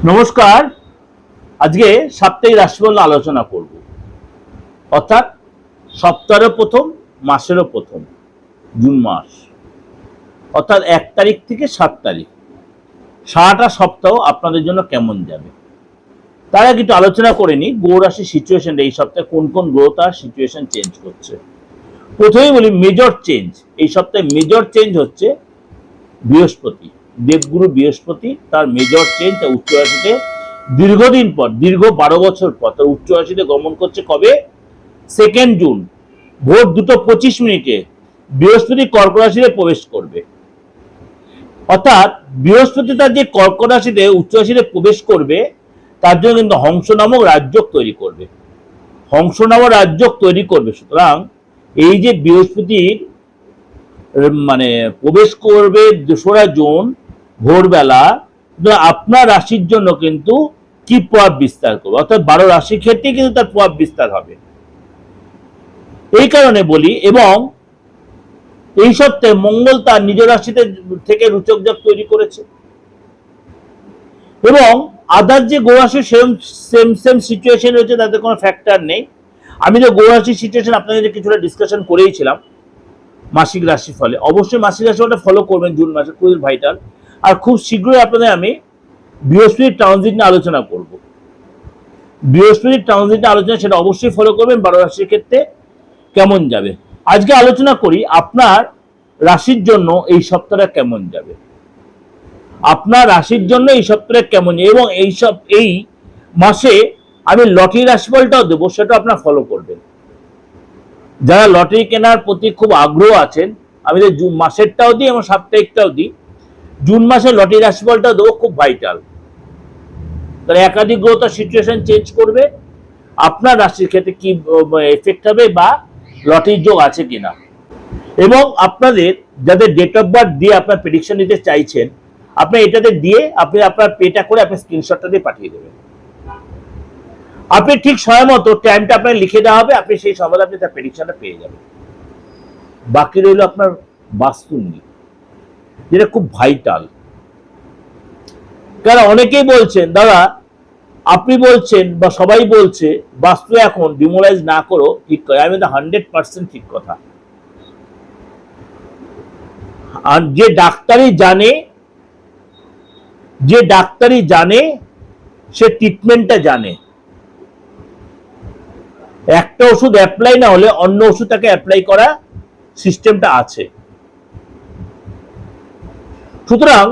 নমস্কার। আজকে সাপ্তাহিক রাশিফল আলোচনা করব, অর্থাৎ সপ্তাহের প্রথম মাসেরও প্রথম জুন মাস, অর্থাৎ 1 তারিখ থেকে 7 তারিখ সারাটা সপ্তাহ আপনাদের জন্য কেমন যাবে তার আগে একটু আলোচনা করে নিই গ্রহ রাশির সিচুয়েশন। এই সপ্তাহে কোন কোন গ্রহ তার সিচুয়েশন চেঞ্জ করছে। প্রথমেই বলি মেজর চেঞ্জ। এই সপ্তাহে মেজর চেঞ্জ হচ্ছে বৃহস্পতি, দেবগুরু বৃহস্পতি তার মেজর চেঞ্জ উচ্চ রাশিতে দীর্ঘদিন পর, দীর্ঘ 12 বছর পর তার উচ্চ রাশিতে গমন করছে। কবে? 2 জুন ভোর 2:25 বৃহস্পতি কর্কট রাশিতে প্রবেশ করবে। অর্থাৎ বৃহস্পতি তার যে কর্কট রাশিতে উচ্চ রাশিতে প্রবেশ করবে তার জন্য কিন্তু হংস নামক রাজযোগ তৈরি করবে। হংস নামক রাজযোগ তৈরি করবে। সুতরাং এই যে বৃহস্পতির মানে প্রবেশ করবে 2রা জুন ভোরবেলা, আপনার রাশির জন্য কিন্তু কি প্রভাব বিস্তার করবে, অর্থাৎ 12 রাশির ক্ষেত্রে কিন্তু তার প্রভাব বিস্তার হবে। এই কারণে বলি, এবং এই সপ্তাহে মঙ্গল তার নিজ রাশিতে থেকে রুচক যোগ তৈরি করেছে, এবং আদার যে গ্রহ রাশি সেম সিচুয়েশন রয়েছে, তাতে কোনো ফ্যাক্টর নেই। আমি তো গ্রহ রাশির সিচুয়েশন আপনাদের কিছুটা ডিসকাশন করেইছিলাম মাসিক রাশি ফলে। অবশ্যই মাসিক রাশিফলটা ফলো করবেন জুন মাসে, খুবই ভাইটাল। আর খুব শীঘ্রই আপনাদের আমি বৃহস্পতির ট্রানজিট নিয়ে আলোচনা করব। বৃহস্পতির ট্রানজিট নিয়ে আলোচনা, সেটা অবশ্যই ফলো করবেন 12 রাশির ক্ষেত্রে কেমন যাবে। আজকে আলোচনা করি আপনার রাশির জন্য এই সপ্তাহটা কেমন যাবে। আপনার রাশির জন্য এই সপ্তাহে কেমন, এবং এই মাসে আমি লটারি রাশিফলটাও দেবো, সেটা আপনারা ফলো করবেন। যারা লটারি কেনার প্রতি খুব আগ্রহ আছেন, আমি জুন মাসেরটাও দিই এবং সাপ্তাহিকটাও দিই। জুন মাসে লটারি রাশিফলটাও দেবো, খুব ভাইটাল। তাহলে একাধিক গ্রহ তার সিচুয়েশন চেঞ্জ করবে, আপনার রাশির ক্ষেত্রে কি এফেক্ট হবে বা লটারির যোগ আছে কিনা। এবং আপনাদের যাদের ডেট অফ বার্থ দিয়ে আপনার প্রেডিকশন নিতে চাইছেন, আপনি এটাতে দিয়ে আপনি আপনার পেটা করে আপনি স্ক্রিনশটটা দিয়ে পাঠিয়ে দেবেন। আপনি ঠিক সময় মতো টাইমটা আপনার লিখে দেওয়া হবে, আপনি সেই সময় আপনি তার প্রেডিকশনটা পেয়ে যাবেন। বাকি রইল আপনার বাস্তু নিয়ে, যেটা খুব ভাইটাল। কারণ অনেকেই বলছেন, দাদা আপনি বলছেন বা সবাই বলছে বাস্তু এখন ডিমোলাইজ না করো, ঠিক করে। আমি তো 100% ঠিক কথা। আর যে ডাক্তারি জানে সে ট্রিটমেন্টটা জানে। একটা ওষুধ অ্যাপ্লাই না হলে অন্য ওষুধ তাকে অ্যাপ্লাই করা সিস্টেমটা আছে। সুতরাং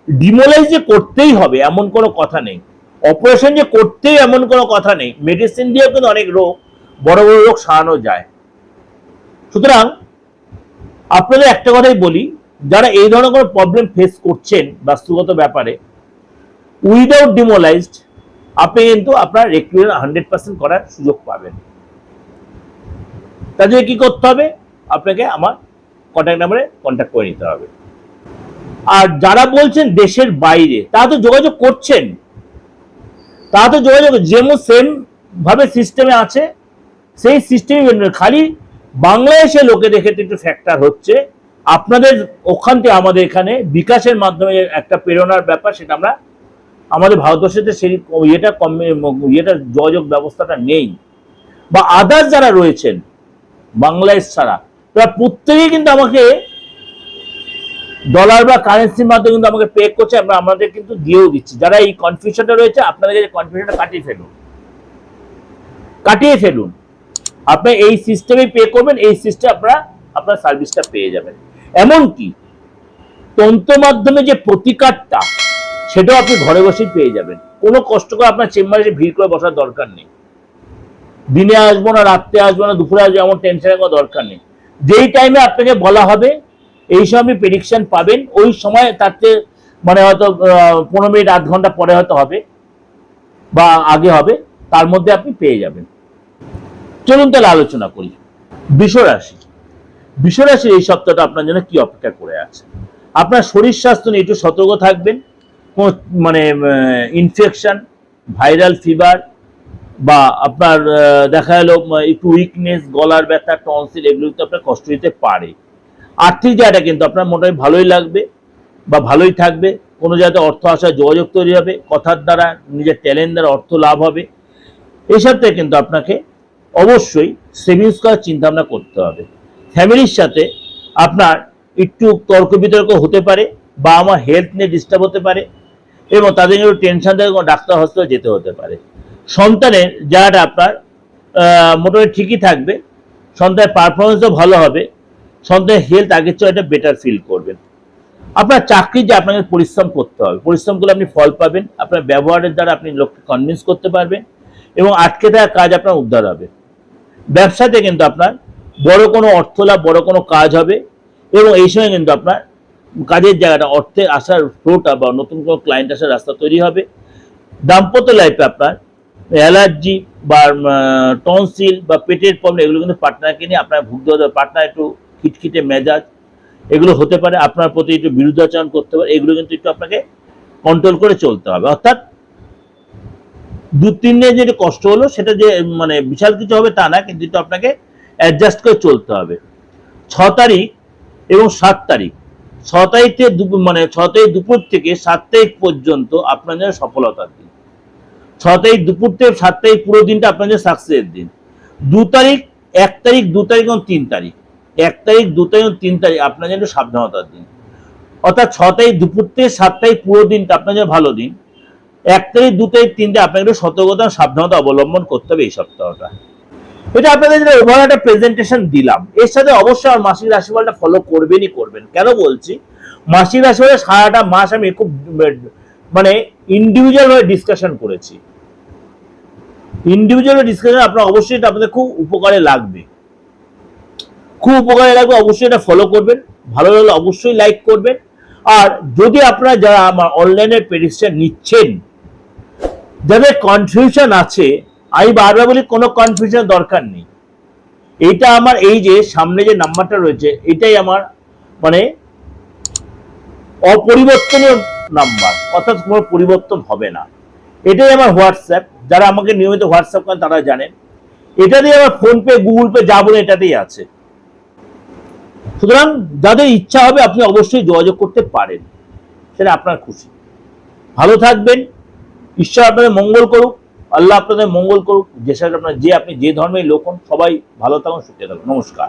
ডিমোলাইজ যে করতেই হবে এমন কোনো কথা নেই, অপারেশন যে করতেই এমন কোনো কথা নেই। মেডিসিন দিয়েও কিন্তু অনেক রোগ, বড় বড় রোগ সারানো যায়। সুতরাং আপনাদের একটা কথাই বলি, যারা এই ধরনের কোনো প্রবলেম ফেস করছেন বাস্তুগত ব্যাপারে, উইদাউট ডিমোলাইজড আপনি কিন্তু আপনার রেকুলার 100% করার সুযোগ পাবেন। তার জন্য কি করতে হবে? আপনাকে আমার কন্ট্যাক্ট নাম্বারে কন্ট্যাক্ট করে নিতে হবে। আর যারা বলছেন দেশের বাইরে, তারা তো যোগাযোগ করছেন, যেমন সেম ভাবে সিস্টেমে আছে, সেই সিস্টেমে খালি বাংলাদেশের লোকে দেখে একটু ফ্যাক্টর হচ্ছে। আপনাদের ওখান থেকে আমাদের এখানে বিকাশের মাধ্যমে একটা প্রেরণার ব্যাপার, সেটা আমরা আমাদের ভারতবর্ষেতে সেই এটা যোগাযোগ ব্যবস্থাটা নেই। বা আদার্স যারা রয়েছেন বাংলাদেশ ছাড়া, তারা প্রত্যেকেই কিন্তু আমাকে ডলার বা কারেন্সির মাধ্যমে কিন্তু আমাকে পে করছে, আমরা আমাদের কিন্তু দিয়েও দিচ্ছি। যারা এই কনফিউশনটা রয়েছে, আপনাদের কনফিউশনটা কাটিয়ে ফেলুন। আপনি এই সিস্টেমে পে করবেন, এই সিস্টেমে আপনার সার্ভিসটা পেয়ে যাবেন। এমনকি তন্ত্র মাধ্যমে যে প্রতিকারটা, সেটাও আপনি ঘরে বসেই পেয়ে যাবেন। কোনো কষ্ট করে আপনার চেম্বারে ভিড় করে বসার দরকার নেই। দিনে আসবো না, রাত্রে আসবো না, দুপুরে আসবো, এমন টেনশনের কোনো দরকার নেই। যেই টাইমে আপনাকে বলা হবে এই সময় আপনি প্রেডিকশন পাবেন, ওই সময় তাতে মানে হয়তো 15 মিনিট আধ ঘন্টা পরে হয়তো হবে বা আগে হবে, তার মধ্যে আপনি পেয়ে যাবেন। চলুন তাহলে আলোচনা করি বৃষ রাশি। বৃষ রাশির এই সপ্তাহটা আপনার জন্য কি অপেক্ষা করে আছে। আপনার শরীর স্বাস্থ্য নিয়ে একটু সতর্ক থাকবেন। কোন মানে ইনফেকশন, ভাইরাল ফিভার, বা আপনার দেখা গেল একটু উইকনেস, গলার ব্যথা, টনসিল, এগুলো কিন্তু আপনার কষ্ট দিতে পারে। আর্থিক জায়গাটা কিন্তু আপনার মোটামুটি ভালোই লাগবে বা ভালোই থাকবে। কোনো জায়গায় অর্থ আসার যোগাযোগ তৈরি হবে, কথার দ্বারা নিজের ট্যালেন্ট দ্বারা অর্থ লাভ হবে। এইসব থেকে কিন্তু আপনাকে অবশ্যই সেভিংস করার চিন্তা ভাবনা করতে হবে। ফ্যামিলির সাথে আপনার একটু তর্ক বিতর্ক হতে পারে, বা আমার হেলথ নিয়ে ডিস্টার্ব হতে পারে, এবং তাদের একটু টেনশন থেকে ডাক্তার হসপিটালে যেতে হতে পারে। সন্তানের জায়গাটা আপনার মোটামুটি ঠিকই থাকবে, সন্তানের পারফরমেন্সও ভালো হবে, সন্তানের হেলথ আগের চেয়ে একটা বেটার ফিল করবেন। আপনার চাকরি যে আপনাকে পরিশ্রম করতে হবে, পরিশ্রম করলে আপনি ফল পাবেন, আপনার ব্যবহারের দ্বারা আপনি লোককে কনভিন্স করতে পারবেন, এবং আটকে থাকা কাজ আপনার উদ্ধার হবে। ব্যবসাতে কিন্তু আপনার বড় কোনো অর্থ লাভ, বড় কোনো কাজ হবে, এবং এই সময় কিন্তু আপনার কাজের জায়গাটা অর্থে আসার ফ্লোটা বা নতুন কোনো ক্লায়েন্ট আসার রাস্তা তৈরি হবে। দাম্পত্য লাইফে আপনার অ্যালার্জি বা টনসিল বা পেটের প্রবলেম, এগুলো কিন্তু পার্টনারকে নিয়ে আপনার ভুগতে হতে হবে। পার্টনার একটু খিটখিটে মেজাজ, এগুলো হতে পারে, আপনার প্রতি একটু বিরুদ্ধাচরণ করতে পারে, এগুলো কিন্তু একটু আপনাকে কন্ট্রোল করে চলতে হবে। অর্থাৎ 2-3 দিনের যে কষ্ট হলো সেটা যে মানে বিশাল কিছু হবে তা না, কিন্তু একটু আপনাকে অ্যাডজাস্ট করে চলতে হবে। 6 তারিখ এবং 7 তারিখ, 6 তারিখ থেকে 6 তারিখ দুপুর থেকে 7 তারিখ পর্যন্ত আপনাদের সফলতার দিন। 6 তারিখ দুপুর থেকে 7 তারিখ পুরো দিনটা আপনাদের সাকসেসের দিন। 2 তারিখ, 1 তারিখ, 2 তারিখ এবং 3 তারিখ, 1 তারিখ, 2 তারিখ এবং 3 তারিখ আপনাদের একটু সাবধানতার দিন। অর্থাৎ 6 তারিখ দুপুর থেকে 7 তারিখ পুরো দিনটা আপনাদের ভালো দিন। 1 তারিখ, 2 তারিখ, 3 তারিখ আপনাকে একটু সতর্কতা, সাবধানতা অবলম্বন করতে হবে এই সপ্তাহটা। এটা আপনাদের যেটা ওভারঅল একটা প্রেজেন্টেশন দিলাম, এর সাথে অবশ্যই আমার মাসিক রাশিফলটা ফলো করবেনই করবেন। কেন বলছি, মাসিক রাশিফলের সারাটা মাস আমি খুব মানে ইন্ডিভিজুয়াল ভাবে ডিসকাশন করেছি। ইন্ডিভিজুয়াল ডিসকাশন আপনার অবশ্যই এটা আপনাদের খুব উপকারে লাগবে, খুব উপকারে লাগবে। অবশ্যই এটা ফলো করবেন, ভালো লাগলে অবশ্যই লাইক করবেন। আর যদি আপনারা যারা আমার অনলাইনে প্রেডিকশন নিচ্ছেন, যাদের কনফিউশন আছে, আমি বারবার বলি কোনো কনফিউশন দরকার নেই। এইটা আমার এই যে সামনে যে নাম্বারটা রয়েছে, এটাই আমার মানে অপরিবর্তনীয় নাম্বার, অর্থাৎ কোনো পরিবর্তন হবে না। এটাই আমার হোয়াটসঅ্যাপ, যারা আমাকে নিয়মিত হোয়াটসঅ্যাপ করেন তারা জানেন। এটাতেই আমার ফোনপে, গুগল পে যা বলে এটাতেই আছে। সুতরাং যাদের ইচ্ছা হবে আপনি অবশ্যই যোগাযোগ করতে পারেন, সেটা আপনার খুশি। ভালো থাকবেন, ঈশ্বর আপনাদের মঙ্গল করুক, আল্লাহ আপনাদের মঙ্গল করুক। যে আপনি যে ধর্মের লোক হন, সবাই ভালো থাকুন, সুখে থাকুন। নমস্কার।